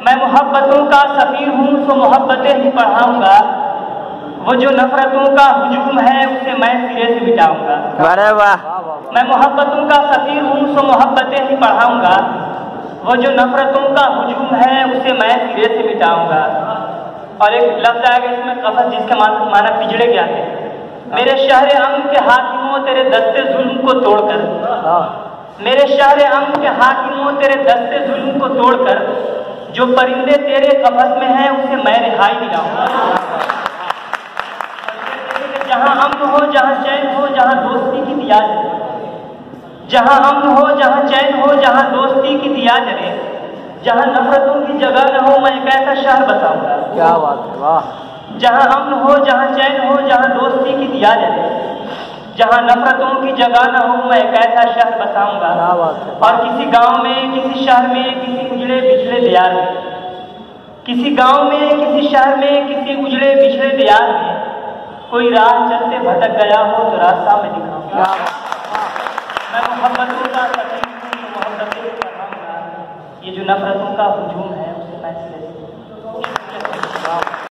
मैं मोहब्बतों का सफीर हूँ तो मोहब्बतें ही पढ़ाऊंगा, वो जो नफरतों का हुजूम है उसे मैं सिरे से मिटाऊंगा। अरे वाह। मैं मोहब्बतों का सफीर हूँ तो मोहब्बतें ही पढ़ाऊंगा, वो जो नफरतों का हुजूम है उसे मैं सिरे से मिटाऊंगा। और एक लफ्ज आएगा इसमें कफस, जिसके माना पिछड़े गया थे। मेरे शहर अमन के हाकिमों तेरे दस्ते जुल्म को तोड़कर, मेरे शहर अमन के हाकिमों तेरे दस्ते जुल्म को तोड़कर, जो परिंदे तेरे कफस में हैं उसे मैं रिहाई दिलाऊंगा। जहाँ अमन हो, जहाँ चैन हो, जहाँ दोस्ती की दिया जले, जहाँ अमन हो, जहाँ चैन हो, जहाँ दोस्ती की दिया जले, जहाँ नफरतों की जगह न हो, मैं एक ऐसा शहर बताऊंगा। क्या बात है, वाह। जहाँ अमन हो, जहाँ चैन हो, जहाँ दोस्ती की दिया जले, जहाँ नफरतों की जगह न हो, मैं एक ऐसा शहर बताऊंगा। और किसी गांव में, किसी शहर में, किसी उजड़े बिछड़े दियार में, किसी गांव में, किसी शहर में, किसी उजड़े बिछड़े दियार में, कोई राह चलते भटक गया हो तो रास्ता में दिखाऊंगा। मैं मोहब्बतों का सफीर हूं तो मोहब्बतें पढ़ाऊंगा, ये जो नफरतों का हुजूम है